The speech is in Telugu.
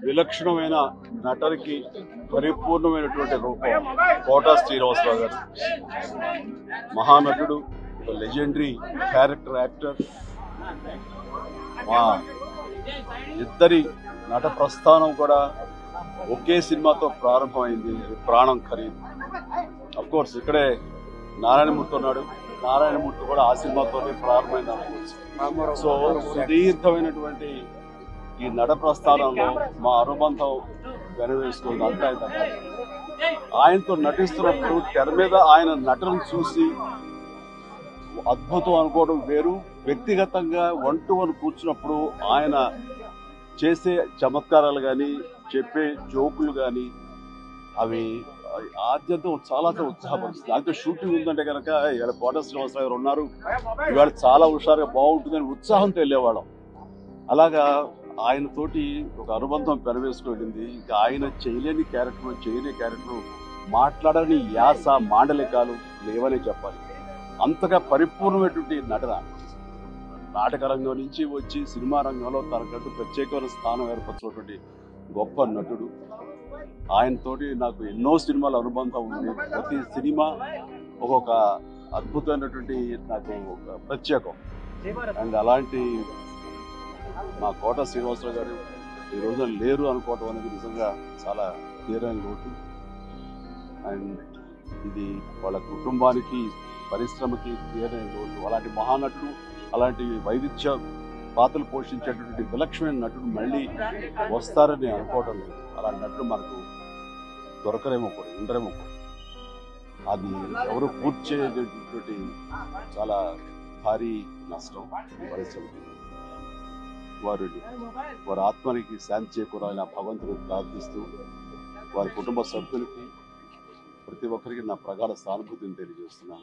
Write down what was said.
విలక్షణమైన నటనకి పరిపూర్ణమైనటువంటి రూపం కోటా శ్రీనివాసరావు గారు. మహానటుడు, ఒక లెజెండరీ క్యారెక్టర్ యాక్టర్. మా ఇద్దరి నట ప్రస్థానం కూడా ఒకే సినిమాతో ప్రారంభమైంది, ప్రాణం ఖరీదు. అఫ్కోర్స్ ఇక్కడే నారాయణమూర్తి ఉన్నాడు, నారాయణమూర్తి కూడా ఆ సినిమాతోనే ప్రారంభమైంది అనుకోవచ్చు. సో సుదీర్ఘమైనటువంటి ఈ నట ప్రస్థానంలో మా అనుబంధం వెనవేసుకుంది అంతా. ఆయనతో నటిస్తున్నప్పుడు తెర మీద ఆయన నటనను చూసి అద్భుతం అనుకోవడం వేరు, వ్యక్తిగతంగా 1-to-1 కూర్చున్నప్పుడు ఆయన చేసే చమత్కారాలు కానీ చెప్పే జోకులు కానీ అవి ఆద్యంతో చాలా ఉత్సాహపరుస్తుంది. అయితే షూటింగ్ ఉందంటే కనుక ఇవాళ కోటా శ్రీనివాసరావు గారు ఉన్నారు, ఇవాళ చాలా హుషారుగా బాగుంటుందని ఉత్సాహంతో వెళ్ళేవాళ్ళం. అలాగా ఆయనతోటి ఒక అనుబంధం పెనవేసుకువెళ్ళింది. ఇంకా ఆయన చేయలేని క్యారెక్టర్ మాట్లాడని యాస మాండలికాలు లేవనే చెప్పాలి. అంతగా పరిపూర్ణమైనటువంటి నటన. నాటక రంగం నుంచి వచ్చి సినిమా రంగంలో తనకంటూ ప్రత్యేకమైన స్థానం ఏర్పరచినటువంటి గొప్ప నటుడు. ఆయనతోటి నాకు ఎన్నో సినిమాల అనుబంధం ఉంది. ప్రతి సినిమా ఒక్కొక్క అద్భుతమైనటువంటి నాకు ఒక ప్రత్యేకం. అండ్ అలాంటి మా కోటా శ్రీనివాసరావు గారు ఈ రోజున లేరు అనుకోవటం అనేది నిజంగా చాలా తీరని లోటు. అండ్ ఇది వాళ్ళ కుటుంబానికి, పరిశ్రమకి తీరని లోటు. అలాంటి మహానటుడు, అలాంటి వైవిధ్య పాత్రలు పోషించేటటువంటి విలక్షణమైన నటుడు మళ్ళీ వస్తారని అనుకోవటం లేదు. అలాంటి నటుడు మనకు దొరకరేమో కూడా, ఉండరేమో కూడా. అది ఎవరు పూర్తి చేయటువంటి చాలా భారీ నష్టం పరిశ్రమకి. వారి ఆత్మనికి శాంతి చేకూరాలని భగవంతుడు ప్రార్థిస్తూ, వారి కుటుంబ సభ్యులకి ప్రతి ఒక్కరికి నా ప్రగాఢ సానుభూతిని తెలియజేస్తున్నాను.